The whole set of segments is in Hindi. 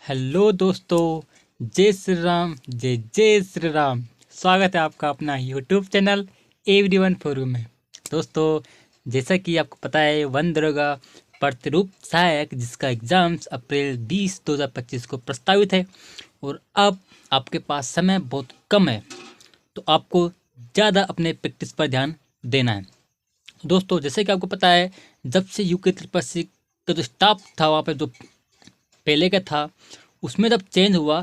हेलो दोस्तों, जय श्री राम, जय जय श्री राम। स्वागत है आपका अपना यूट्यूब चैनल एवरीवन फोरम में। दोस्तों, जैसा कि आपको पता है, वन दरोगा प्रतिरूप सहायक जिसका एग्ज़ाम्स अप्रैल 20 2025 को प्रस्तावित है और अब आपके पास समय बहुत कम है, तो आपको ज़्यादा अपने प्रैक्टिस पर ध्यान देना है। दोस्तों, जैसे कि आपको पता है, जब से यूके 3 का जो स्टाफ था वहाँ पे जो पहले का था, उसमें जब चेंज हुआ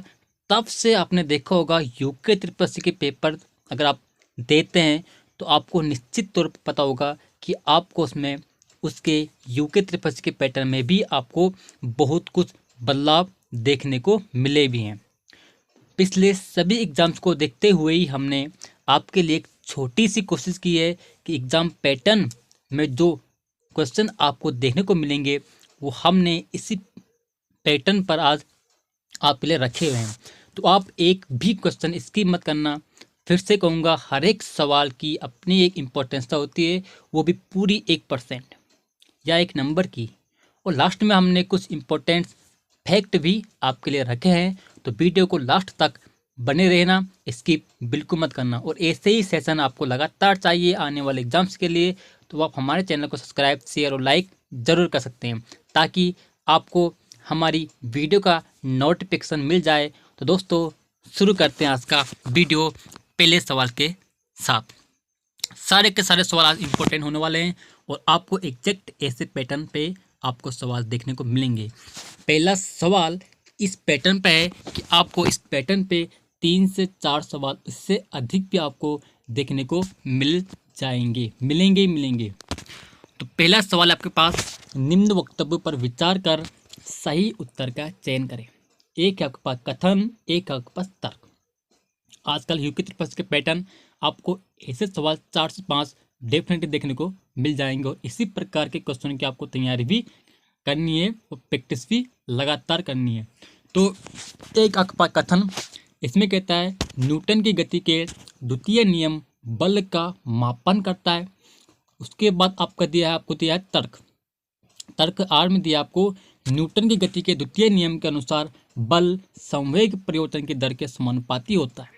तब से आपने देखा होगा यूके 3 के पेपर अगर आप देते हैं तो आपको निश्चित तौर पर पता होगा कि आपको उसमें उसके यूके 3 के पैटर्न में भी आपको बहुत कुछ बदलाव देखने को मिले भी हैं। पिछले सभी एग्ज़ाम्स को देखते हुए ही हमने आपके लिए एक छोटी सी कोशिश की है कि एग्ज़ाम पैटर्न में जो क्वेश्चन आपको देखने को मिलेंगे वो हमने इसी पैटर्न पर आज आपके लिए रखे हुए हैं। तो आप एक भी क्वेश्चन स्किप मत करना। फिर से कहूँगा, हर एक सवाल की अपनी एक इम्पोर्टेंसता होती है, वो भी पूरी 1% या 1 नंबर की। और लास्ट में हमने कुछ इम्पोर्टेंट फैक्ट भी आपके लिए रखे हैं, तो वीडियो को लास्ट तक बने रहना, स्किप बिल्कुल मत करना। और ऐसे ही सेशन आपको लगातार चाहिए आने वाले एग्जाम्स के लिए, तो आप हमारे चैनल को सब्सक्राइब, शेयर और लाइक ज़रूर कर सकते हैं ताकि आपको हमारी वीडियो का नोटिफिकेशन मिल जाए। तो दोस्तों, शुरू करते हैं आज का वीडियो पहले सवाल के साथ। सारे के सारे सवाल आज इम्पोर्टेंट होने वाले हैं और आपको एग्जैक्ट ऐसे पैटर्न पे आपको सवाल देखने को मिलेंगे। पहला सवाल इस पैटर्न पे है कि आपको इस पैटर्न पे 3 से 4 सवाल, इससे अधिक भी आपको देखने को मिल जाएंगे, मिलेंगे। तो पहला सवाल आपके पास, निम्न वक्तव्य पर विचार कर सही उत्तर का चयन करें। एक है आपके पास कथन, एक है आपके पास तर्क। आजकल यूके 3 के पैटर्न आपको ऐसे सवाल 4 से 5 डेफिनेटली देखने को मिल जाएंगे और इसी प्रकार के क्वेश्चन की आपको तैयारी भी करनी है और प्रैक्टिस भी लगातार करनी है। तो एक आपके पास कथन, इसमें कहता है न्यूटन की गति के द्वितीय नियम बल का मापन करता है। उसके बाद आपको दिया है तर्क आर में दिया आपको न्यूटन की गति के द्वितीय नियम के अनुसार बल संवेग परिवर्तन की दर के समानुपाती होता है।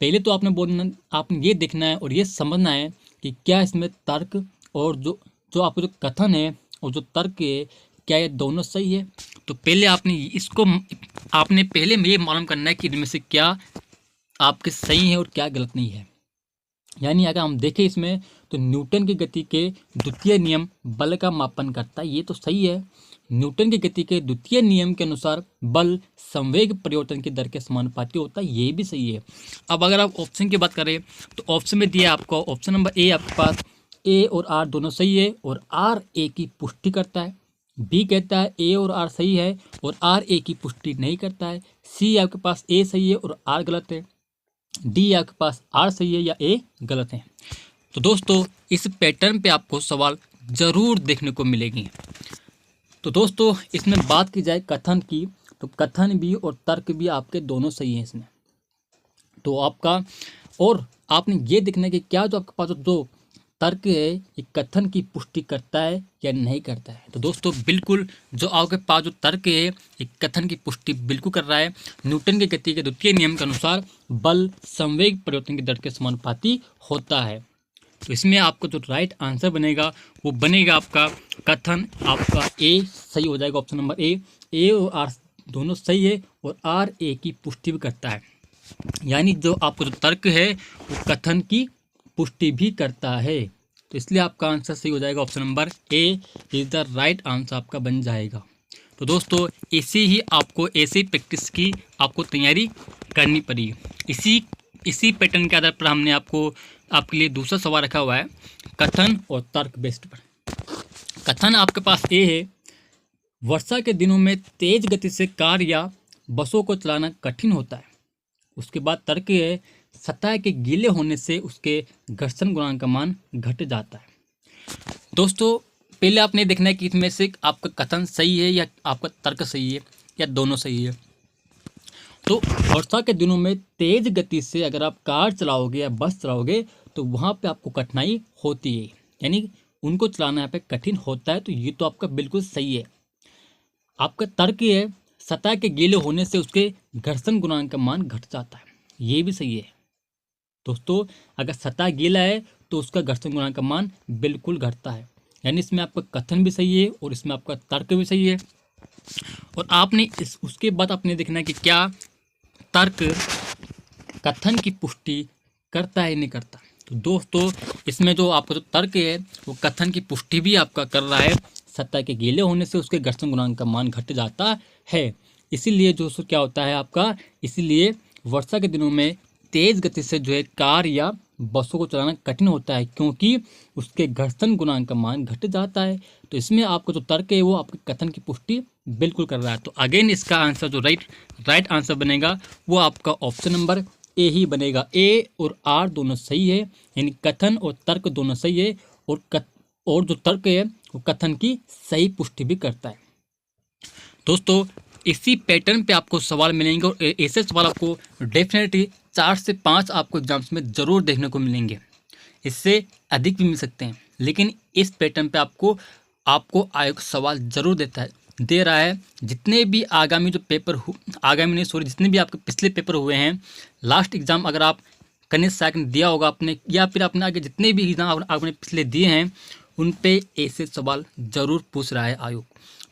पहले तो आपने ये देखना है और ये समझना है कि क्या इसमें तर्क और जो आपको जो कथन है और जो तर्क है, क्या ये दोनों सही है। तो पहले आपने पहले में ये मालूम करना है कि इनमें से क्या आपके सही है और क्या गलत नहीं है। यानी अगर हम देखें इसमें, तो न्यूटन की गति के द्वितीय नियम बल का मापन करता है, ये तो सही है। न्यूटन की गति के द्वितीय नियम के अनुसार बल संवेग परिवर्तन की दर के समानुपाती होता है, ये भी सही है। अब अगर आप ऑप्शन की बात करें तो ऑप्शन में दिया आपको ऑप्शन नंबर ए, आपके पास ए और आर दोनों सही है और आर ए की पुष्टि करता है। बी कहता है ए और आर सही है और आर ए की पुष्टि नहीं करता है। सी आपके पास ए सही है और आर गलत है। डी आपके पास आर सही है या ए गलत है। तो दोस्तों, इस पैटर्न पे आपको सवाल जरूर देखने को मिलेगी। तो दोस्तों, इसमें बात की जाए कथन की, तो कथन भी और तर्क भी आपके दोनों सही हैं इसमें। तो आपका और आपने ये देखना है कि क्या जो आपके पास जो तर्क है ये कथन की पुष्टि करता है या नहीं करता है। तो दोस्तों, बिल्कुल जो आपके पास जो तर्क है ये कथन की पुष्टि बिल्कुल कर रहा है। न्यूटन की गति के द्वितीय नियम के अनुसार बल संवेग परिवर्तन की दर के समानुपाती होता है। तो इसमें आपका जो राइट आंसर बनेगा वो बनेगा आपका कथन, आपका ए सही हो जाएगा। ऑप्शन नंबर ए और आर दोनों सही है और आर ए की पुष्टि भी करता है। यानी जो आपको जो तर्क है वो कथन की पुष्टि भी करता है। तो इसलिए आपका आंसर सही हो जाएगा। Option number A is the right answer आपका बन जाएगा। तो दोस्तों, ऐसी प्रैक्टिस की आपको तैयारी करनी पड़ी। इसी पैटर्न के आधार पर हमने आपके लिए दूसरा सवाल रखा हुआ है, कथन और तर्क बेस्ड पर। कथन आपके पास ए है, वर्षा के दिनों में तेज गति से कार या बसों को चलाना कठिन होता है। उसके बाद तर्क है, सतह के गीले होने से उसके घर्षण गुणांक का मान घट जाता है। दोस्तों, पहले आपने देखना है कि इसमें से आपका कथन सही है या आपका तर्क सही है या दोनों सही है। तो वर्षा के दिनों में तेज गति से अगर आप कार चलाओगे या बस चलाओगे तो वहाँ पे आपको कठिनाई होती है, यानी उनको चलाना यहाँ पे कठिन होता है। तो ये तो आपका बिल्कुल सही है। आपका तर्क है, सतह के गीले होने से उसके घर्षण गुणांक का मान घट जाता है। ये भी सही है दोस्तों, अगर सतह गीला है तो उसका घर्षण गुणांक का मान बिल्कुल घटता है। यानी इसमें आपका कथन भी सही है और इसमें आपका तर्क भी सही है। और आपने उसके बाद आपने देखना है कि क्या तर्क कथन की पुष्टि करता है नहीं करता। तो दोस्तों इसमें जो आपका जो तर्क है वो कथन की पुष्टि भी आपका कर रहा है। सतह के गीले होने से उसके घर्षण गुणांक का मान घट जाता है। इसीलिए दोस्तों क्या होता है आपका, इसीलिए वर्षा के दिनों में तेज गति से जो है कार या बसों को चलाना कठिन होता है, क्योंकि उसके घर्षण गुणांक का मान घट जाता है। तो इसमें आपका जो तर्क है वो आपके कथन की पुष्टि बिल्कुल कर रहा है। तो अगेन इसका आंसर जो राइट आंसर बनेगा वो आपका ऑप्शन नंबर ए ही बनेगा। ए और आर दोनों सही है, यानी कथन और तर्क दोनों सही है। और जो तर्क है वो कथन की सही पुष्टि भी करता है। दोस्तों इसी पैटर्न पे आपको सवाल मिलेंगे और ऐसे सवाल आपको डेफिनेटली 4 से 5 आपको एग्जाम्स में ज़रूर देखने को मिलेंगे। इससे अधिक भी मिल सकते हैं, लेकिन इस पैटर्न पे आपको आयोग सवाल जरूर दे रहा है। जितने भी आगामी जो पेपर जितने भी आपके पिछले पेपर हुए हैं, लास्ट एग्ज़ाम अगर आप कनिष्ठ सहायक ने दिया होगा आपने, या फिर आपने आगे जितने भी एग्ज़ाम आपने पिछले दिए हैं उन पे ऐसे सवाल ज़रूर पूछ रहा है आयोग।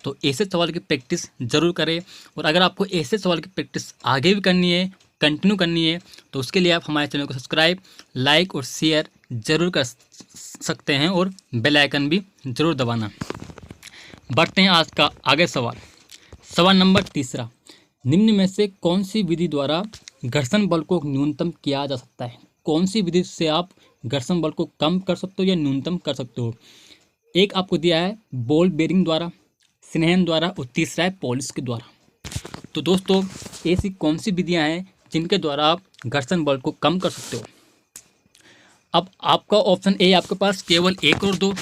तो ऐसे सवाल की प्रैक्टिस ज़रूर करें। और अगर आपको ऐसे सवाल की प्रैक्टिस आगे भी करनी है, कंटिन्यू करनी है, तो उसके लिए आप हमारे चैनल को सब्सक्राइब, लाइक और शेयर ज़रूर कर सकते हैं और बेल आइकन भी ज़रूर दबाना। बढ़ते हैं आज का आगे सवाल नंबर 3। निम्न में से कौन सी विधि द्वारा घर्षण बल को न्यूनतम किया जा सकता है? कौन सी विधि से आप घर्षण बल को कम कर सकते हो या न्यूनतम कर सकते हो? एक आपको दिया है बॉल बेरिंग द्वारा, स्नेहन द्वारा और तीसरा है पॉलिश के द्वारा। तो दोस्तों ऐसी कौन सी विधियां हैं जिनके द्वारा आप घर्षण बल को कम कर सकते हो? अब आपका ऑप्शन ए आपके पास केवल 1 और 2,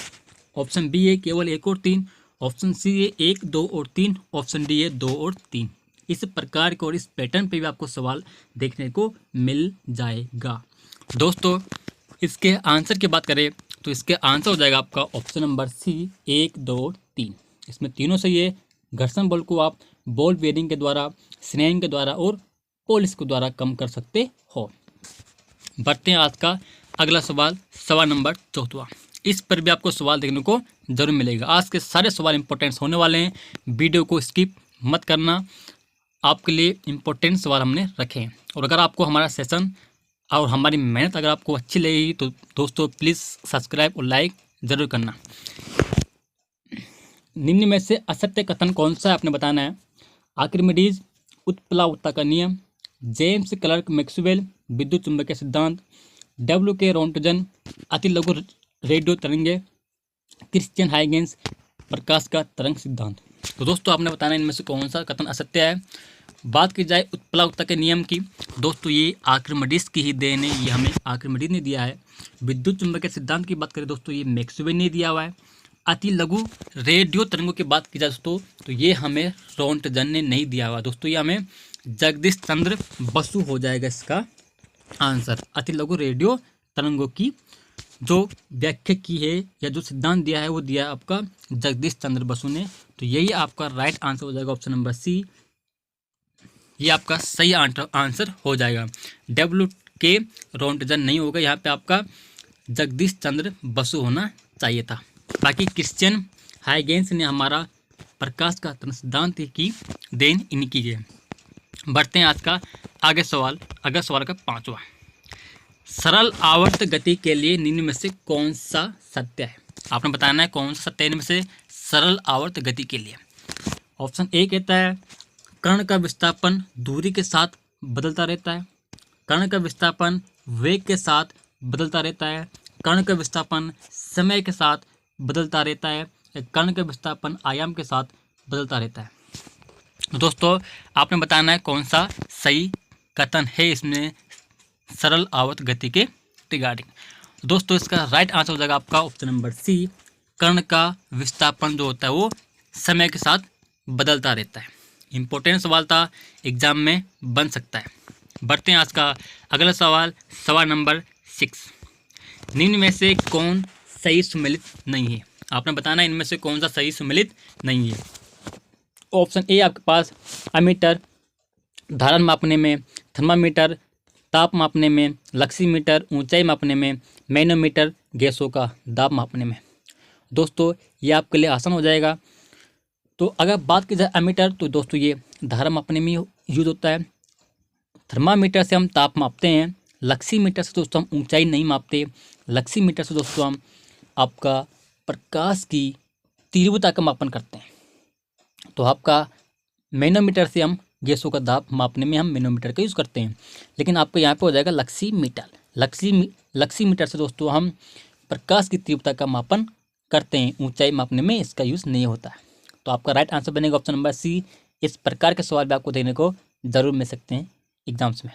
ऑप्शन बी है केवल 1 और 3, ऑप्शन सी है 1, 2 और 3, ऑप्शन डी है 2 और 3। इस प्रकार के और इस पैटर्न पे भी आपको सवाल देखने को मिल जाएगा। दोस्तों इसके आंसर की बात करें तो इसके आंसर हो जाएगा आपका ऑप्शन नंबर सी 1, 2 और 3। इसमें तीनों सही है। घर्षण बल को आप बॉल बेरिंग के द्वारा, स्नेहन के द्वारा और पॉलिश के द्वारा कम कर सकते हो। बढ़ते हैं आज का अगला सवाल नंबर 4। इस पर भी आपको सवाल देखने को जरूर मिलेगा। आज के सारे सवाल इंपॉर्टेंट होने वाले हैं, वीडियो को स्किप मत करना। आपके लिए इंपॉर्टेंट सवाल हमने रखे हैं। और अगर आपको हमारा सेशन और हमारी मेहनत अगर आपको अच्छी लगेगी तो दोस्तों प्लीज़ सब्सक्राइब और लाइक ज़रूर करना। निम्न में से असत्य कथन कौन सा है आपने बताना है। आर्किमिडीज, उत्प्लावकता का नियम, जेम्स क्लर्क मैक्सवेल विद्युत चुंबकीय सिद्धांत, W.K. रोंटजन अति लघु रेडियो तरंगे, क्रिश्चियन हाइगेंस प्रकाश का तरंग सिद्धांत। तो दोस्तों आपने बताना इनमें से कौन सा कथन असत्य है। बात की जाए उत्प्लावकता के नियम की, दोस्तों ये आर्किमिडीज की ही देन है, ये हमें आर्किमिडीज ने दिया है। विद्युत चुंबकीय सिद्धांत की बात करें दोस्तों ये मैक्सवेल ने दिया हुआ है। अति लघु रेडियो तरंगों की बात की जाए दोस्तों तो ये हमें रोंटजन ने नहीं दिया हुआ दोस्तों, ये हमें जगदीश चंद्र बसु हो जाएगा इसका आंसर। अति लघु रेडियो तरंगों की जो व्याख्या की है या जो सिद्धांत दिया है वो दिया है आपका जगदीश चंद्र बसु ने। तो यही आपका राइट आंसर हो जाएगा ऑप्शन नंबर सी, ये आपका सही आंसर हो जाएगा। W.K. रोंटजन नहीं होगा, यहाँ पे आपका जगदीश चंद्र बसु होना चाहिए था। बाकी क्रिश्चियन हाइगेंस ने हमारा प्रकाश का तरंग सिद्धांत की देन इनकी है। बढ़ते हैं आज का आगे सवाल का 5वां। सरल आवर्त गति के लिए निम्न में से कौन सा सत्य है? आपने बताना है कौन सा सत्य है इनमें से सरल आवर्त गति के लिए। ऑप्शन ए कहता है कण का विस्थापन दूरी के साथ बदलता रहता है, कण का विस्थापन वेग के साथ बदलता रहता है, कण का विस्थापन समय के साथ बदलता रहता है, या कण का विस्थापन आयाम के साथ बदलता रहता है। दोस्तों आपने बताना है कौन सा सही कथन है इसमें सरल आवर्त गति के रिगार्डिंग। दोस्तों इसका राइट आंसर हो जाएगा आपका ऑप्शन नंबर सी, कण का विस्थापन जो होता है वो समय के साथ बदलता रहता है। इंपॉर्टेंट सवाल था, एग्जाम में बन सकता है। बढ़ते हैं आज का अगला सवाल नंबर 6। निम्न में से कौन सही सुमेलित नहीं है? आपने बताना इनमें से कौन सा सही सुमेलित नहीं है। ऑप्शन ए आपके पास अमीटर, धारण मापने में, थर्मामीटर, ताप मापने में, लक्सीमीटर, ऊंचाई मापने में, मैनोमीटर, गैसों का दाब मापने में। दोस्तों ये आपके लिए आसान हो जाएगा। तो अगर बात की जाए अमीटर, तो दोस्तों ये धारण मापने में यूज होता है। थर्मामीटर से हम ताप मापते हैं। लक्सीमीटर से दोस्तों हम ऊंचाई नहीं मापते। लक्सीमीटर से दोस्तों हम आपका प्रकाश की तीव्रता का मापन करते हैं। तो आपका मैनोमीटर से हम गैसों का दाब मापने में हम मैनोमीटर का यूज़ करते हैं। लेकिन आपको यहाँ पे हो जाएगा लक्सीमीटर। लक्सीमीटर से दोस्तों हम प्रकाश की तीव्रता का मापन करते हैं, ऊंचाई मापने में इसका यूज़ नहीं होता है। तो आपका राइट आंसर बनेगा ऑप्शन नंबर सी। इस प्रकार के सवाल भी आपको देने को ज़रूर मिल सकते हैं एग्जाम्स में।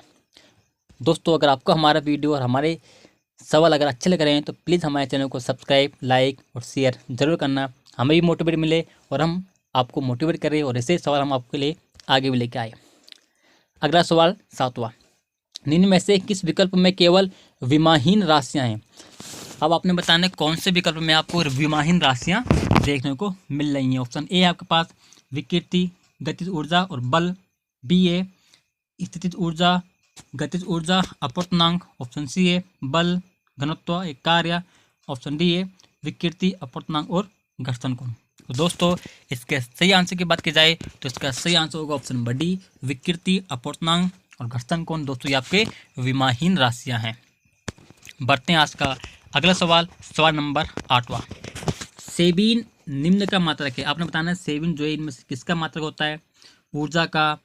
दोस्तों अगर आपको हमारा वीडियो और हमारे सवाल अगर अच्छे लग रहे हैं तो प्लीज़ हमारे चैनल को सब्सक्राइब, लाइक और शेयर ज़रूर करना। हमें भी मोटिवेट मिले और हम आपको मोटिवेट करें और ऐसे सवाल हम आपके लिए आगे भी लेके आए। अगला सवाल 7वां, निम्न में से किस विकल्प में केवल विमाहीन राशियां हैं? अब आपने बताना है कौन से विकल्प में आपको विमाहीन राशियां देखने को मिल रही हैं। ऑप्शन ए आपके पास विकृति, गतिज ऊर्जा और बल। बी ए स्थितिज ऊर्जा, गतिज ऊर्जा, अपवर्तनांक। ऑप्शन सी है बल, घनत्व, एक कार्य। ऑप्शन डी है विकृति, अपवर्तनांक और घर्षण कोण। तो दोस्तों इसके सही आंसर की बात की जाए तो इसका सही आंसर होगा ऑप्शन नंबर डी, विकृति, अपवर्तनांक और घर्षण कोण। दोस्तों ये आपके विमाहीन राशियां हैं। बढ़ते हैं आज का अगला सवाल, सवाल नंबर 8वां, सेबीन निम्न का मात्रक है। आपने बताना है सेबीन जो है इनमें से किसका मात्रक होता है? ऊर्जा का,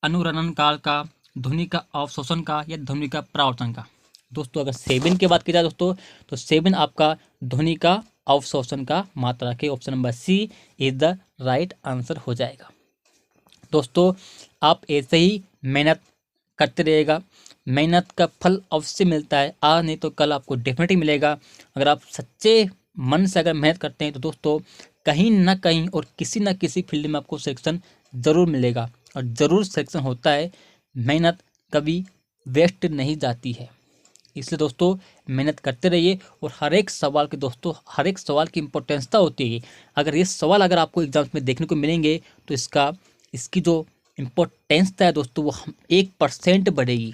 अनुरणन काल का, ध्वनि का अवशोषण का या ध्वनि का परावर्तन का। दोस्तों अगर सेबीन की बात की जाए दोस्तों तो सेबीन आपका ध्वनि का अवशोषण का मात्रक है। Option number C is the right answer हो जाएगा। दोस्तों आप ऐसे ही मेहनत करते रहिएगा, मेहनत का फल अवश्य मिलता है। आज नहीं तो कल आपको डेफिनेटली मिलेगा। अगर आप सच्चे मन से अगर मेहनत करते हैं तो दोस्तों कहीं ना कहीं और किसी न किसी फील्ड में आपको सिलेक्शन ज़रूर मिलेगा और ज़रूर सिलेक्शन होता है। मेहनत कभी वेस्ट नहीं जाती है, इसलिए दोस्तों मेहनत करते रहिए। और हर एक सवाल के दोस्तों हर एक सवाल की इम्पोर्टेंसता होती है। अगर ये सवाल अगर आपको एग्जाम्स में देखने को मिलेंगे तो इसकी जो इम्पोर्टेंसता है दोस्तों वो 1% बढ़ेगी।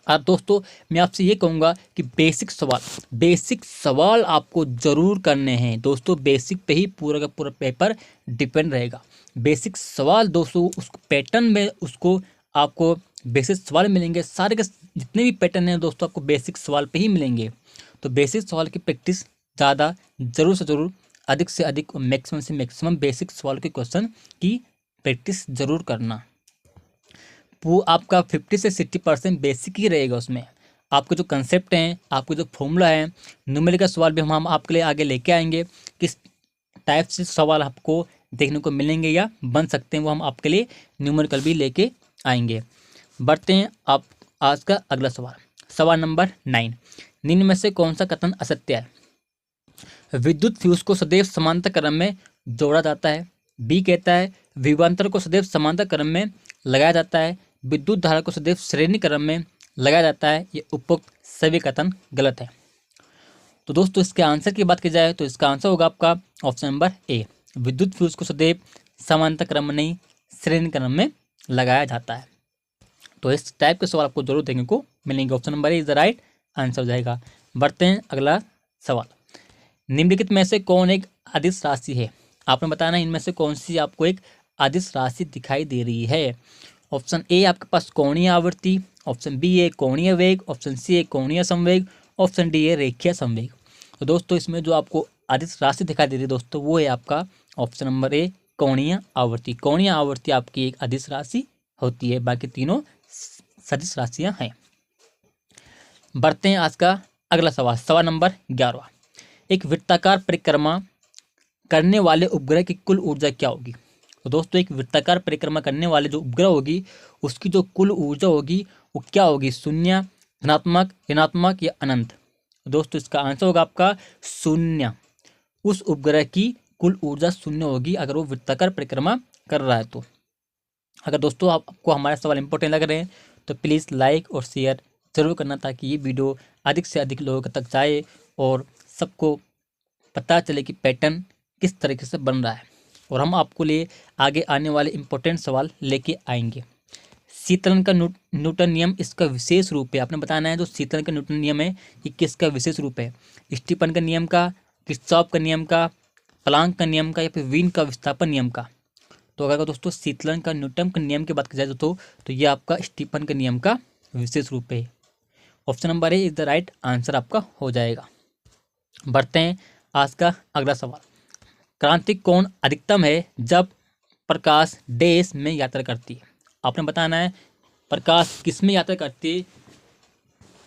और दोस्तों मैं आपसे ये कहूँगा कि बेसिक सवाल आपको ज़रूर करने हैं। दोस्तों बेसिक पे ही पूरा का पूरा पेपर डिपेंड रहेगा। बेसिक सवाल दोस्तों उसको पैटर्न में उसको आपको बेसिक सवाल मिलेंगे। सारे के जितने भी पैटर्न हैं दोस्तों आपको बेसिक सवाल पे ही मिलेंगे। तो बेसिक सवाल की प्रैक्टिस ज़्यादा ज़रूर से ज़रूर, अधिक से अधिक, मैक्सिमम से मैक्सिमम बेसिक सवाल के क्वेश्चन की प्रैक्टिस ज़रूर करना। वो आपका 50 से 60% बेसिक ही रहेगा। उसमें आपके जो कंसेप्ट हैं, आपके जो फॉर्मूला है, न्यूमेरिकल सवाल भी हम आपके लिए आगे लेके आएंगे। किस टाइप से सवाल आपको देखने को मिलेंगे या बन सकते हैं वो हम आपके लिए न्यूमेरिकल भी लेके आएंगे। बढ़ते हैं आप आज का अगला सवाल, सवाल नंबर 9, निम्न में से कौन सा कथन असत्य है? विद्युत फ्यूज को सदैव समांतर क्रम में जोड़ा जाता है। बी कहता है विभवांतर को सदैव समांतर क्रम में लगाया जाता है। विद्युत धारा को सदैव श्रेणी क्रम में लगाया जाता है। ये उपरोक्त सभी कथन गलत है। तो दोस्तों इसके आंसर की बात की जाए तो इसका आंसर होगा आपका ऑप्शन नंबर ए, विद्युत फ्यूज को सदैव समांतर क्रम में नहीं श्रेणी क्रम में लगाया जाता है। तो इस टाइप के सवाल आपको जरूर देखने को मिलेंगे। Option number A is the right answer हो जाएगा। बढ़ते हैं अगला सवाल, निम्नलिखित में से कौन एक अदिश राशि है? आपने बताना इनमें से कौन सी आपको एक अदिश राशि दिखाई दे रही है। ऑप्शन ए आपके पास कोणीय आवर्ती, ऑप्शन बी है कोणीय वेग, ऑप्शन सी है कोणीय संवेग, ऑप्शन डी है रेखीय संवेग। तो दोस्तों इसमें जो आपको अदिश राशि दिखाई दे रही है दोस्तों वो है आपका ऑप्शन नंबर ए, कोणीय आवर्ती। कोणीय आवर्ती आपकी एक अदिश राशि होती है, बाकी तीनों सदिश राशियां हैं। बढ़ते हैं आज का अगला सवाल, सवाल नंबर 11, एक वृत्ताकार परिक्रमा करने वाले उपग्रह की कुल ऊर्जा क्या होगी? तो दोस्तों एक वृत्ताकार परिक्रमा करने वाले जो उपग्रह होगी उसकी जो कुल ऊर्जा होगी वो क्या होगी? शून्य, धनात्मक, ऋणात्मक या अनंत? दोस्तों इसका आंसर होगा आपका शून्य। उस उपग्रह की कुल ऊर्जा शून्य होगी अगर वो वृत्ताकार परिक्रमा कर रहा है तो। अगर दोस्तों आपको हमारे सवाल इंपॉर्टेंट लग रहे हैं तो प्लीज़ लाइक और शेयर जरूर करना ताकि ये वीडियो अधिक से अधिक लोगों तक जाए और सबको पता चले कि पैटर्न किस तरीके से बन रहा है। और हम आपको लिए आगे आने वाले इम्पोर्टेंट सवाल लेके आएंगे। शीतलन का न्यूटन नियम इसका विशेष रूप है। आपने बताना है जो शीतलन का न्यूटन नियम है ये किसका विशेष रूप है, स्टीफन का नियम का, किर्चॉफ का नियम का, प्लांक का नियम का, या फिर वीन का विस्थापन नियम का। तो अगर दोस्तों शीतलन का न्यूटन के नियम की बात की जाए तो ये आपका स्टीफन के नियम का विशेष रूप है। Option number A is the right answer आपका हो जाएगा। बढ़ते हैं आज का अगला सवाल। क्रांतिक कोण अधिकतम है जब प्रकाश डैश में यात्रा करती है। आपने बताना है प्रकाश किस में यात्रा करती है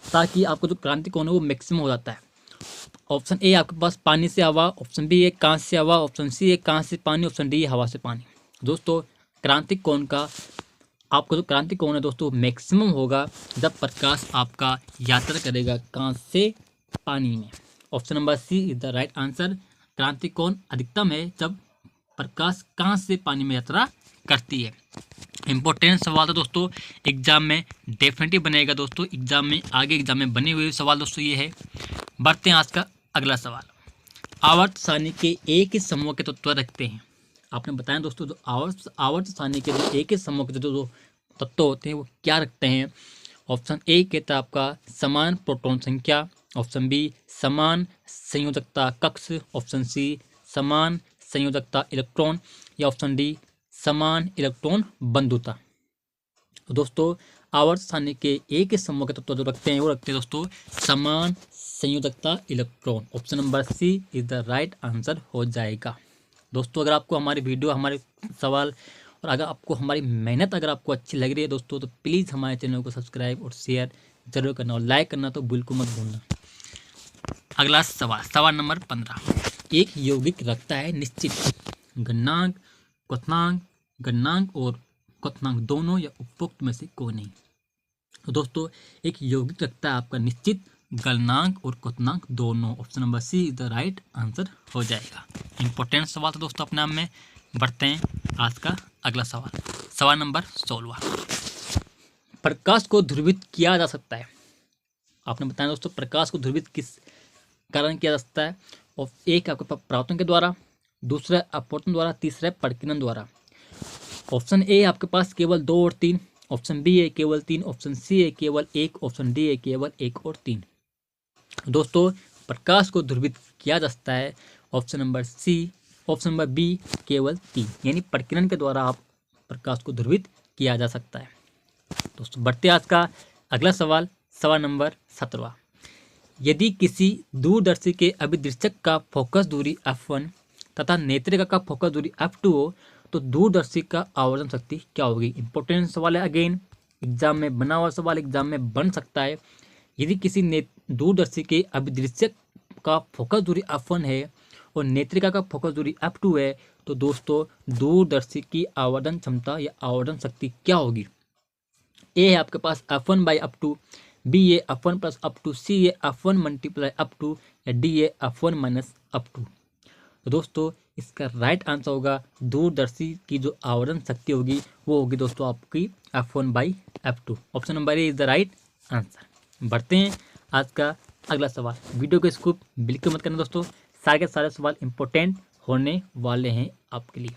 ताकि आपको जो क्रांतिक कोण है वो मैक्सिमम हो जाता है। ऑप्शन ए आपके पास पानी से हवा, ऑप्शन बी है कांच से हवा, ऑप्शन सी है कांच से पानी, ऑप्शन डी है हवा से पानी। दोस्तों क्रांतिक कोण का आपको जो क्रांतिक कोण है दोस्तों मैक्सिमम होगा जब प्रकाश आपका यात्रा करेगा कांच से पानी में। Option number C is the right answer. क्रांतिक कोण अधिकतम है जब प्रकाश कांच से पानी में यात्रा करती है। इंपॉर्टेंट सवाल तो दोस्तों एग्जाम में डेफिनेटली बनेगा दोस्तों, एग्जाम में आगे एग्जाम में बने हुए सवाल दोस्तों ये है। बढ़ते हैं आज का अगला सवाल। आवर्त सारणी के एक ही समूह के तत्व रखते हैं। आपने बताया दोस्तों जो आवर्त सारणी के जो एक ही समूह के जो तत्व होते हैं वो क्या रखते हैं। ऑप्शन ए कहता है आपका समान प्रोटॉन संख्या, ऑप्शन बी समान संयोजकता कक्ष, ऑप्शन सी समान संयोजकता इलेक्ट्रॉन, या ऑप्शन डी समान इलेक्ट्रॉन बंधुता। तो दोस्तों आवर्त सारणी के एक ही समूह के तत्व जो रखते हैं वो रखते हैं दोस्तों समान संयोजकता electron. Option number C is the right answer हो जाएगा। दोस्तों अगर आपको हमारी वीडियो, हमारे सवाल और अगर आपको हमारी मेहनत अगर आपको अच्छी लग रही है दोस्तों तो प्लीज़ हमारे चैनल को सब्सक्राइब और शेयर जरूर करना और लाइक करना तो बिल्कुल मत भूलना। अगला सवाल, सवाल नंबर 15। एक यौगिक रखता है निश्चित गणनांक, क्वथनांक, गणनांक और क्वथनांक दोनों या उपरोक्त में से कोई नहीं। तो दोस्तों एक यौगिक रखता है आपका निश्चित गलनांक और क्वथनांक दोनों। Option number C is the right answer हो जाएगा। इंपॉर्टेंट सवाल था दोस्तों अपने आप में। बढ़ते हैं आज का अगला सवाल, सवाल नंबर 16। प्रकाश को ध्रुवित किया जा सकता है। आपने बताया दोस्तों प्रकाश को ध्रुवित किस कारण किया जा सकता है। और एक आपके परावर्तन के द्वारा, दूसरा अपवर्तन द्वारा, तीसरा प्रकीर्णन द्वारा। ऑप्शन ए आपके पास केवल 2 और 3, ऑप्शन बी है केवल 3, ऑप्शन सी है केवल 1, ऑप्शन डी है केवल 1 और 3। दोस्तों प्रकाश को ध्रुवित किया जा सकता है option number C, option number B केवल 3, यानी प्रकीर्णन के द्वारा आप प्रकाश को ध्रुवित किया जा सकता है। दोस्तों बढ़ते आज का अगला सवाल, सवाल नंबर 17। यदि किसी दूरदर्शी के अभिदृश्यक का फोकस दूरी f1 तथा नेत्रिका का फोकस दूरी f2 हो तो दूरदर्शी का आवर्धन शक्ति क्या होगी। इंपॉर्टेंट सवाल है, अगेन एग्जाम में बना हुआ सवाल, एग्जाम में बन सकता है। यदि किसी दूरदर्शी के अभिदृश्यक का फोकस दूरी f1 है और नेत्रिका का फोकस दूरी f2 है तो दोस्तों दूरदर्शी की आवर्धन क्षमता या आवर्धन शक्ति क्या होगी। ए है आपके पास f1/f2, बी है f1 + f2, सी है f1 × f2, या डी है f1 - f2। तो दोस्तों इसका राइट आंसर होगा दूरदर्शी की जो आवर्धन शक्ति होगी वो होगी दोस्तों आपकी f1/f2। Option number A is the right answer. बढ़ते हैं आज का अगला सवाल। वीडियो को स्किप बिल्कुल मत करना दोस्तों, सारे के सारे सवाल इंपॉर्टेंट होने वाले हैं आपके लिए।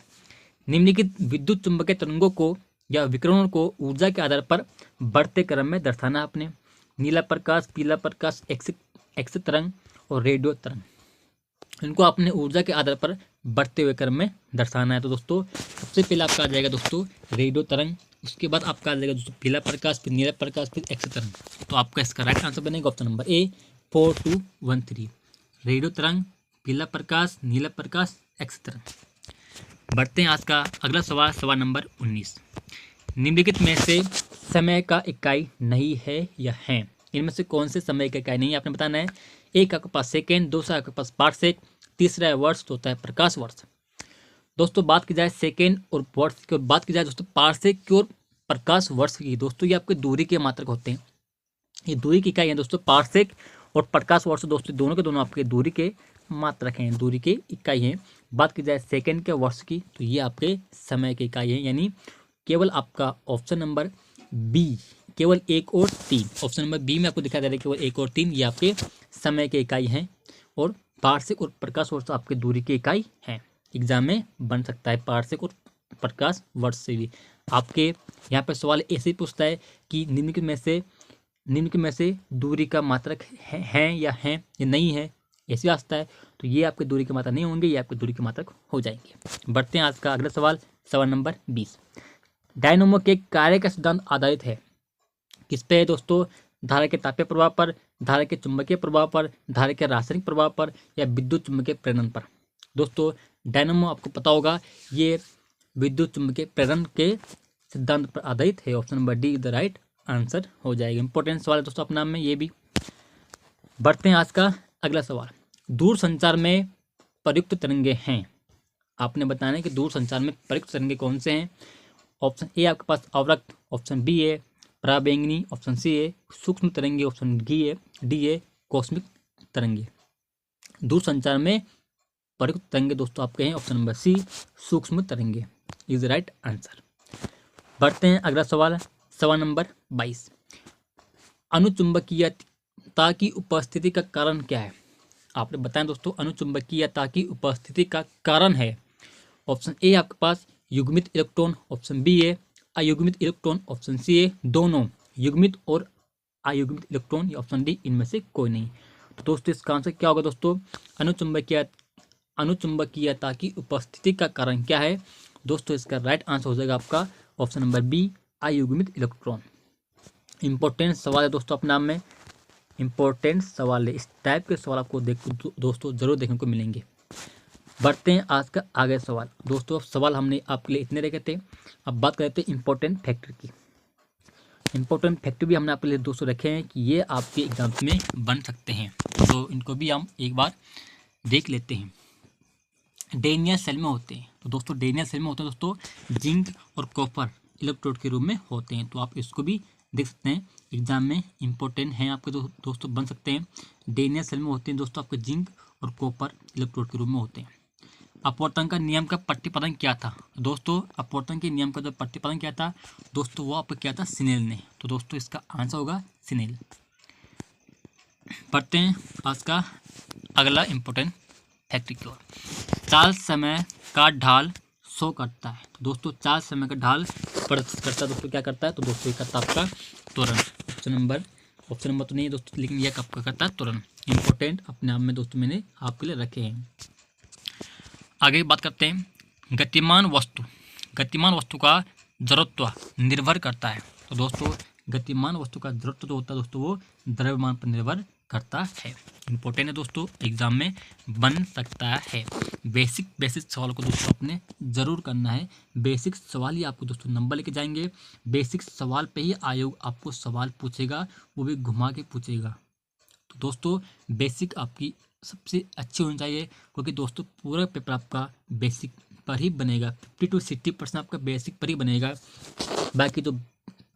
निम्नलिखित विद्युत चुंबकीय तरंगों को या विकिरणों को ऊर्जा के आधार पर बढ़ते क्रम में दर्शाना आपने। नीला प्रकाश, पीला प्रकाश, एक्स तरंग और रेडियो तरंग, इनको आपने ऊर्जा के आधार पर बढ़ते हुए क्रम में दर्शाना है। तो दोस्तों सबसे पहले आपका आ जाएगा दोस्तों रेडियो तरंग, उसके बाद आपका आ जाएगा दोस्तों पीला प्रकाश, फिर नीला प्रकाश, फिर एक्स तरंग। तो आपका इसका राइट आंसर बनेगा ऑप्शन नंबर ए 4, 2, 1, 3। रेडियो तरंग, पीला प्रकाश, नीला प्रकाश, एक्स तरंग। बढ़ते हैं आज का अगला सवाल, सवाल नंबर 19। निम्नलिखित में से समय का इकाई नहीं है या है। इनमें से कौन से समय का इकाई नहीं है आपने बताना है। एक आपके पास सेकेंड, दूसरा आपके पास पार्सेक, तीसरा है वर्ष, होता है प्रकाश वर्ष। दोस्तों बात की जाए सेकेंड और वर्ष की, और बात की जाए दोस्तों पार्सेक की और प्रकाश वर्ष की, दोस्तों ये आपके दूरी के मात्रक होते हैं। ये दूरी की इकाई है दोस्तों पार्सेक और प्रकाश वर्ष, दोस्तों दोनों के दोनों आपके दूरी के मात्रक हैं, दूरी के इकाई हैं। बात की जाए सेकेंड के वर्ष की तो ये आपके समय की इकाई है, यानी केवल आपका ऑप्शन नंबर बी केवल 1 और 3, ऑप्शन नंबर बी में आपको दिखाई दे रहा है केवल 1 और 3 ये आपके समय के इकाई हैं और पार्सेक और प्रकाश वर्ष आपके दूरी की इकाई हैं। एग्जाम में बन सकता है पार्श्विक और प्रकाश वर्ष से भी। आपके यहाँ पर सवाल ऐसे ही पूछता है कि निम्नलिखित में से दूरी का मात्रक है या नहीं है, ऐसे आता है। तो ये आपके दूरी के मात्रक नहीं होंगे, ये आपके दूरी के मात्रक हो जाएंगे। बढ़ते हैं आज का अगला सवाल, सवाल नंबर 20। डायनोमो के कार्य का सिद्धांत आधारित है किस पे है दोस्तों? धारा के तापीय प्रभाव पर, धारा के चुंबकीय प्रभाव पर, धारा के रासायनिक प्रभाव पर, या विद्युत चुंबकीय प्रेरण पर। दोस्तों डायनोमो आपको पता होगा ये विद्युत चुंबकीय प्रेरण के सिद्धांत पर आधारित है। Option number D the right answer हो जाएगा। इंपॉर्टेंट सवाल है दोस्तों अपने नाम में ये भी। बढ़ते हैं आज का अगला सवाल। दूर संचार में प्रयुक्त तरंगे हैं, आपने बताना है कि दूर संचार में प्रयुक्त तरंगे कौन से हैं। ऑप्शन ए आपके पास अवरक्त, ऑप्शन बी है पराबैंगनी, ऑप्शन सी है सूक्ष्म तरंगे, ऑप्शन डी है कॉस्मिक तरंगे। दूर संचार में प्रयुक्त तरंगे दोस्तों आपके हैं ऑप्शन नंबर सी सूक्ष्म तरंगे इज द राइट आंसर। बढ़ते हैं अगला सवाल, सवाल नंबर 22। अनुचुंबकीयता की उपस्थिति का कारण क्या है? आपने बताया दोस्तों अनुचुंबकीयता की उपस्थिति का कारण है। ऑप्शन ए आपके पास युग्मित इलेक्ट्रॉन, ऑप्शन बी है अयुग्मित इलेक्ट्रॉन, ऑप्शन सी है दोनों युग्मित और अयुग्मित इलेक्ट्रॉन, या ऑप्शन डी इनमें से कोई नहीं। तो दोस्तों इसका आंसर क्या होगा दोस्तों? अनुचुंबकीयता की उपस्थिति का कारण क्या है दोस्तों? इसका राइट आंसर हो जाएगा आपका ऑप्शन नंबर बी अयुग्मित इलेक्ट्रॉन। इंपॉर्टेंट सवाल है दोस्तों अपने नाम में, इंपॉर्टेंट सवाल है। इस टाइप के सवाल आपको दोस्तों जरूर देखने को मिलेंगे। बढ़ते हैं आज का आगे सवाल दोस्तों। सवाल हमने आपके लिए इतने रखे थे, अब बात करते हैं इंपॉर्टेंट फैक्टर की। इंपॉर्टेंट फैक्टर भी हमने आपके लिए दोस्तों रखे हैं कि ये आपके एग्जाम्स में बन सकते हैं, तो इनको भी हम एक बार देख लेते हैं। डेनिया सेल में होते हैं, तो दोस्तों डेनिया सेल में होते हैं दोस्तों जिंक और कॉपर इलेक्ट्रोड के रूप में होते हैं, तो आप इसको भी देख सकते हैं एग्जाम में इंपॉर्टेंट हैं आपके दोस्तों बन सकते हैं। डेनिया सेल में होते हैं दोस्तों आपके जिंक और कॉपर इलेक्ट्रोड के रूप में होते हैं। अपवर्तन का नियम का प्रतिपादन क्या था दोस्तों? अपवर्तन के नियम का जो प्रतिपादन क्या था दोस्तों वो आपको क्या था? सिनेल ने। तो दोस्तों इसका आंसर होगा सिनेल। पढ़ते हैं आज का अगला इंपॉर्टेंट फैक्ट की ओर। चाल समय का ढाल 100 करता है, तो दोस्तों चाल समय का ढाल करता है दोस्तों क्या करता है? तो दोस्तों ये करता है आपका त्वरण। ऑप्शन नंबर तो नहीं है दोस्तों, लेकिन यह कब करता है? त्वरण। इंपॉर्टेंट अपने आप में दोस्तों मैंने आपके लिए रखे हैं। आगे बात करते हैं गतिमान वस्तु का जड़त्व निर्भर करता है, तो दोस्तों गतिमान वस्तु का जड़त्व जो होता है दोस्तों वो द्रव्यमान पर निर्भर करता है। इंपॉर्टेंट है दोस्तों, एग्जाम में बन सकता है। बेसिक सवाल को दोस्तों आपने जरूर करना है। बेसिक सवाल ही आपको दोस्तों नंबर लेके जाएंगे। बेसिक सवाल पे ही आयोग आपको सवाल पूछेगा, वो भी घुमा के पूछेगा। तो दोस्तों बेसिक आपकी सबसे अच्छी होनी चाहिए, क्योंकि दोस्तों पूरा पेपर आपका बेसिक पर ही बनेगा। 50 to 60% आपका बेसिक पर ही बनेगा। बाकी तो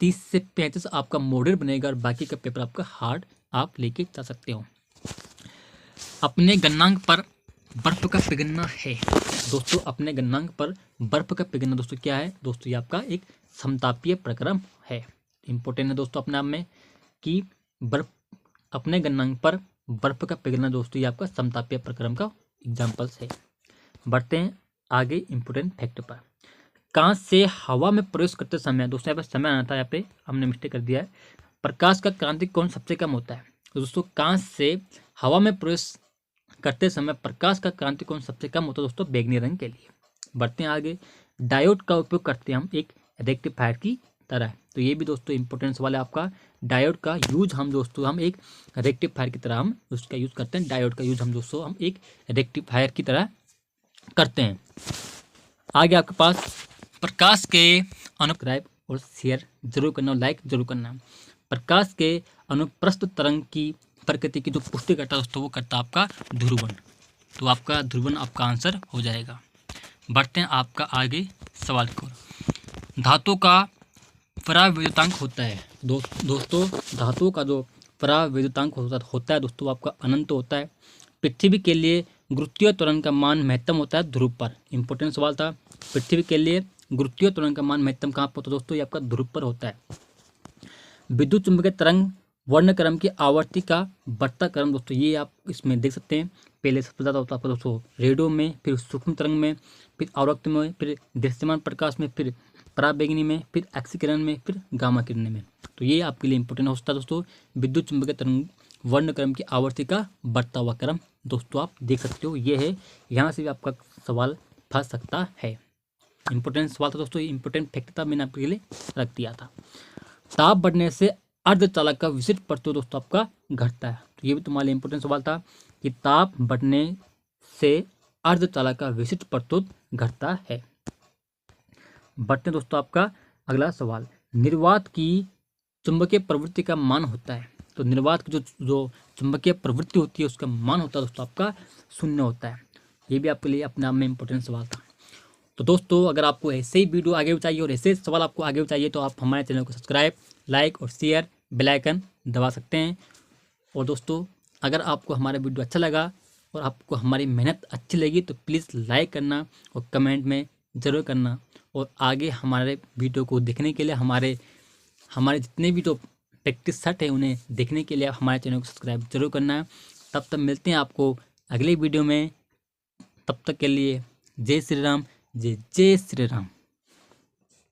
30 से 35 आपका मॉडल बनेगा, और बाकी का पेपर आपका हार्ड आप लेके जा सकते हो। अपने गलनांक पर बर्फ का पिघलना है दोस्तों। अपने गलनांक पर बर्फ का पिघलना दोस्तों क्या है? दोस्तों ये आपका एक समतापीय प्रक्रम है। इंपॉर्टेंट है दोस्तों अपने आप में कि बर्फ अपने गलनांक पर बर्फ का पिघलना दोस्तों ये आपका समतापीय प्रक्रम का एग्जाम्पल्स है। बढ़ते हैं आगे इंपॉर्टेंट फैक्ट पर। कांच से हवा में प्रवेश करते समय दोस्तों यहाँ पे समय आना था, यहाँ पे हमने मिस्टेक कर दिया है। प्रकाश का क्रांतिक कोण सबसे कम होता है, तो दोस्तों कांच से हवा में प्रवेश करते समय प्रकाश का क्रांतिक कोण सबसे कम होता है दोस्तों बैगनी रंग के लिए। बढ़ते हैं आगे। डायोड का उपयोग करते हैं हम एक रेक्टिफायर की तरह, तो ये भी दोस्तों इंपॉर्टेंट सवाल है आपका। डायोड का यूज हम एक रेक्टिफायर की तरह हम उसका यूज करते हैं। डायोड का यूज हम एक रेक्टिफायर की तरह करते हैं। आगे आपके पास प्रकाश के अनुप्रस्थ और शेयर जरूर करना और लाइक जरूर करना। प्रकाश के अनुप्रस्थ तरंग की प्रकृति की जो पुष्टि करता है दोस्तों वो करता है आपका ध्रुवण, तो आपका ध्रुवण आपका आंसर हो जाएगा। बढ़ते हैं आपका आगे सवाल की ओर। धातु का परावैद्युतांक होता है दोस्तों धातुओं का जो परावैद्युतांक होता है दोस्तों आपका अनंत होता है। पृथ्वी के लिए गुरुत्वीय त्वरण का मान महत्तम होता है ध्रुव पर। इंपॉर्टेंट सवाल था। पृथ्वी के लिए गुरुत्वीय त्वरण का मान महत्तम कहाँ पर होता है दोस्तों? ये आपका ध्रुव पर होता है। विद्युत चुंबकीय तरंग वर्णक्रम की आवर्ती का बढ़ता क्रम दोस्तों, ये आप इसमें देख सकते हैं। पहले सबसे ज़्यादा होता है आपका दोस्तों रेडियो में, फिर सूक्ष्म तरंग में, फिर आवर्त में, फिर दृश्यमान प्रकाश में, फिर पराबैंगनी में, फिर एक्स किरण में, फिर गामा किरण में। तो ये आपके लिए इंपॉर्टेंट होता है दोस्तों, विद्युत चुंबकीय तरंग वर्णक्रम की आवर्ती का बढ़ता हुआ क्रम। दोस्तों आप देख सकते हो, ये है, यहाँ से भी आपका सवाल फंस सकता है। इंपॉर्टेंट सवाल था दोस्तों, इंपॉर्टेंट फैक्ट था, मैंने आपके लिए रख दिया था। ताप बढ़ने से अर्धचालक का विशिष्ट प्रत्युत दोस्तों आपका घटता है। तो ये भी तुम्हारे लिए इंपॉर्टेंट सवाल था कि ताप बढ़ने से अर्धचालक का विशिष्ट प्रत्युत घटता है। बढ़ते दोस्तों आपका अगला सवाल, निर्वात की चुंबकीय प्रवृत्ति का मान होता है। तो निर्वात की जो चुंबकीय प्रवृत्ति होती है उसका मान होता है दोस्तों आपका 0 होता है। ये भी आपके लिए अपने आप में इंपॉर्टेंट सवाल था। तो दोस्तों अगर आपको ऐसे ही वीडियो आगे भी चाहिए और ऐसे सवाल आपको आगे भी चाहिए तो आप हमारे चैनल को सब्सक्राइब, लाइक और शेयर, बेल आइकन दबा सकते हैं। और दोस्तों अगर आपको हमारा वीडियो अच्छा लगा और आपको हमारी मेहनत अच्छी लगी तो प्लीज़ लाइक करना और कमेंट में ज़रूर करना। और आगे हमारे वीडियो को देखने के लिए हमारे जितने भी जो प्रैक्टिस सेट है उन्हें देखने के लिए आप हमारे चैनल को सब्सक्राइब जरूर करना है। तब तक मिलते हैं आपको अगले वीडियो में। तब तक के लिए जय श्री राम, जय जय श्री राम।